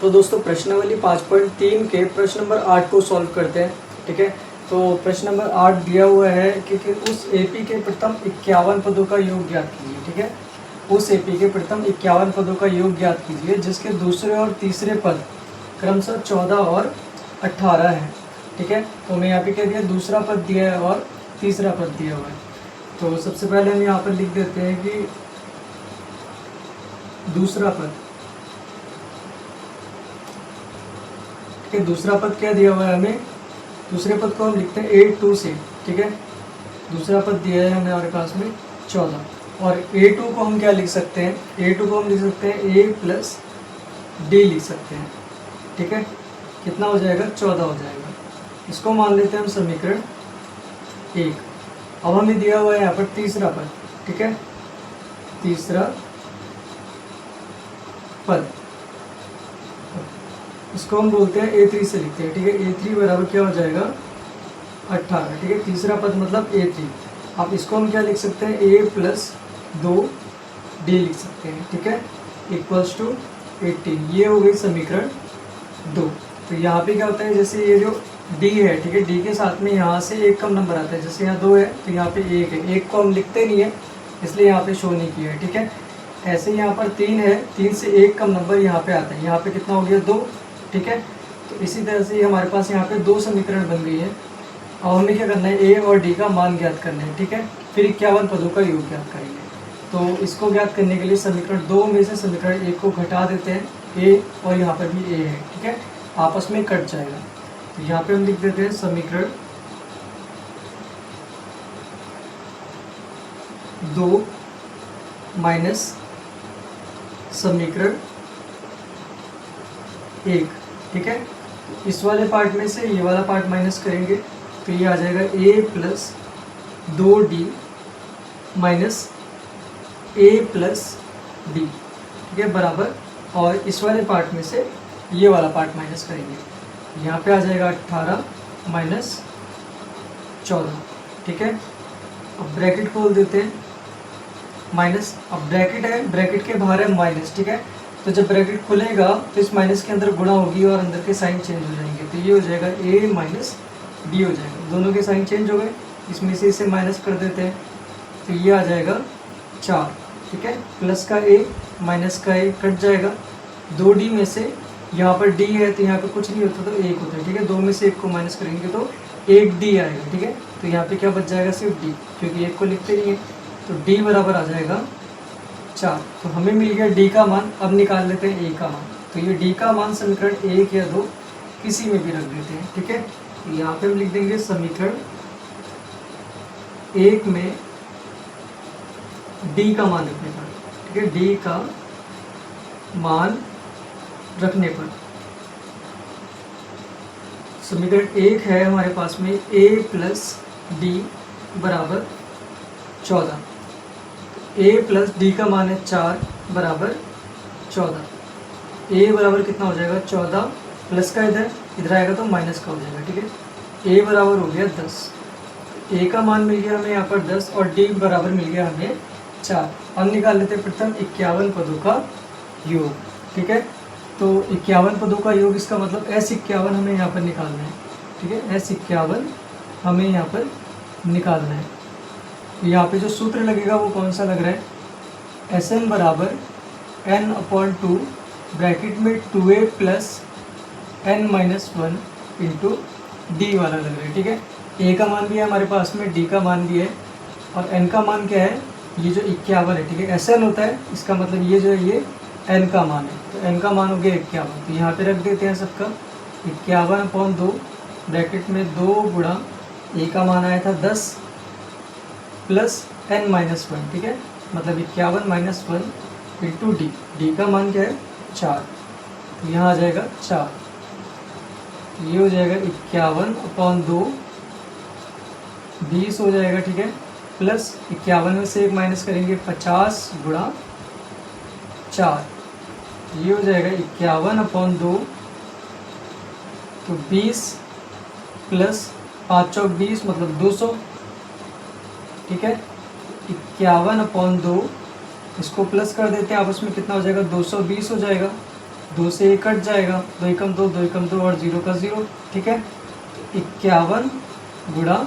तो दोस्तों प्रश्नावली 5.3 के प्रश्न नंबर 8 को सॉल्व करते हैं। ठीक है, तो प्रश्न नंबर 8 दिया हुआ है कि उस एपी के प्रथम 51 पदों का योग ज्ञात कीजिए। ठीक है, उस एपी के प्रथम 51 पदों का योग ज्ञात कीजिए जिसके दूसरे और तीसरे पद क्रमशः 14 और 18 है। ठीक है, तो हमें यहाँ पे क्या दिया, दूसरा पद दिया है और तीसरा पद दिया हुआ है। तो सबसे पहले हम यहाँ पर लिख देते हैं कि दूसरा पद, ठीक है, दूसरा पद क्या दिया हुआ है हमें, दूसरे पद को हम लिखते हैं 8 से। ठीक है, दूसरा पद दिया है हमें हमारे पास में 14 और A2 को हम क्या लिख सकते हैं, A2 को हम लिख सकते हैं A प्लस डी लिख सकते हैं। ठीक है, कितना हो जाएगा, 14 हो जाएगा। इसको मान लेते हैं हम समीकरण 1। अब हमें दिया हुआ है यहाँ पर तीसरा पद। ठीक है, तीसरा पद इसको हम बोलते हैं A3 से लिखते हैं। ठीक है, A3 बराबर क्या हो जाएगा, 18। ठीक है, तीसरा पद मतलब A3। अब इसको हम क्या लिख सकते हैं, A प्लस 2 डी लिख सकते हैं। ठीक है, इक्वल्स टू 18। ये हो गई समीकरण 2। तो यहाँ पे क्या होता है, जैसे ये जो D है, ठीक है, D के साथ में यहाँ से एक कम नंबर आता है। जैसे यहाँ 2 है तो यहाँ पे 1 है, 1 को हम लिखते नहीं है इसलिए यहाँ पे शो नहीं किया है। ठीक है, ऐसे यहाँ पर 3 है, 3 से एक कम नंबर यहाँ पे आता है। यहाँ पे कितना हो गया, 2। ठीक है, तो इसी तरह से हमारे पास यहाँ पे 2 समीकरण बन गई है। अब हमें क्या करना है, ए और डी का मान ज्ञात करना है। ठीक है, फिर 51 पदों का योग ज्ञात करेंगे। तो इसको ज्ञात करने के लिए समीकरण 2 में से समीकरण 1 को घटा देते हैं, ए और यहाँ पर भी ए है। ठीक है, आपस में कट जाएगा। तो यहाँ पे हम लिख देते हैं समीकरण 2 माइनस समीकरण 1। ठीक है, इस वाले पार्ट में से ये वाला पार्ट माइनस करेंगे तो ये आ जाएगा a plus 2d minus a plus D. ठीक है, बराबर, और इस वाले पार्ट में से ये वाला पार्ट माइनस करेंगे। यहाँ पे आ जाएगा 18 माइनस 14। ठीक है, अब ब्रैकेट खोल देते हैं, माइनस, अब ब्रैकेट है, ब्रैकेट के बाहर है माइनस। ठीक है, तो जब ब्रैकेट खुलेगा तो इस माइनस के अंदर गुणा होगी और अंदर के साइन चेंज हो जाएंगे। तो ये हो जाएगा a माइनस डी हो जाएगा, दोनों के साइन चेंज हो गए, इसमें से इसे माइनस कर देते हैं तो ये आ जाएगा 4। ठीक है, प्लस का a माइनस का a कट जाएगा, 2d में से यहाँ पर d है तो यहाँ पे कुछ नहीं होता तो 1 होता है। ठीक है, 2 में से 1 को माइनस करेंगे तो 1d आएगा। ठीक है, तो यहाँ पे क्या बच जाएगा, सिर्फ d, क्योंकि 1 को लिखते नहीं है। तो d बराबर आ जाएगा 4। तो हमें मिल गया d का मान। अब निकाल लेते हैं a का मान। तो ये d का मान समीकरण 1 या 2 किसी में भी रख देते हैं। ठीक है, तो यहाँ पे हम लिख देंगे समीकरण 1 में d का मान रखने पर। ठीक है, d का मान रखने पर समीकरण 1 है हमारे पास में a प्लस डी बराबर 14। a प्लस डी का मान है 4 बराबर 14। a बराबर कितना हो जाएगा, 14, प्लस का इधर आएगा तो माइनस का हो जाएगा। ठीक है, a बराबर हो गया 10। a का मान मिल गया हमें यहाँ पर 10 और d बराबर मिल गया हमें 4। अब निकाल लेते हैं प्रथम 51 पदों का योग। ठीक है, तो 51 पदों का योग, इसका मतलब S51 हमें यहाँ पर निकालना है। ठीक है, S51 हमें यहाँ पर निकालना है। यहाँ पे जो सूत्र लगेगा वो कौन सा लग रहा है, Sn बराबर n/2 ब्रैकेट में 2a plus n minus 1 into D वाला लग रहा है। ठीक है, a का मान भी है हमारे पास में, d का मान भी है, और n का मान क्या है, ये जो 51 है। ठीक है, Sn होता है, इसका मतलब ये जो है ये n का मान है, तो n का मान हो गया 51। तो यहाँ पे रख देते हैं सबका 51/2 ब्रैकेट में 2 गुणा a का मान आया था 10 प्लस n माइनस 1। ठीक है, मतलब 51 माइनस 1 इंटू डी। डी का मान क्या है, 4। तो यहाँ आ जाएगा 4। तो ये हो जाएगा 51/2 20 हो जाएगा। ठीक है, प्लस 51 में से 1 माइनस करेंगे 50 गुणा 4। ये हो जाएगा 51/2, तो 20 प्लस 5 चौक 20 मतलब 200। ठीक है, 51/2 इसको प्लस कर देते हैं आपस में, कितना हो जाएगा, 220 हो जाएगा। 2 से 1 कट जाएगा, 2 एकम 2, 2 एकम 2 और 0 का 0, ठीक है। तो 51 गुणा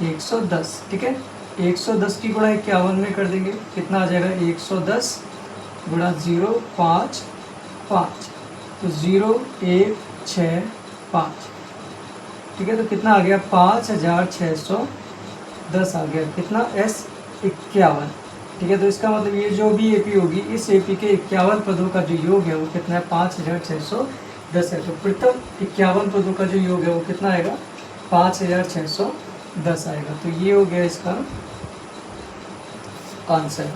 110, ठीक है। 110 की गुणा 51 में कर देंगे, कितना आ जाएगा 110 गुणा 0 5 5, तो 0 1 6 5, ठीक है। तो कितना आ गया 5610 आ गया, कितना S51, ठीक है। तो इसका मतलब ये जो भी AP होगी, इस AP के 51 पदों का जो योग है वो कितना है 5610 है। तो प्रथम 51 पदों का जो योग है वो कितना आएगा 5610 आएगा। तो ये हो गया इसका आंसर।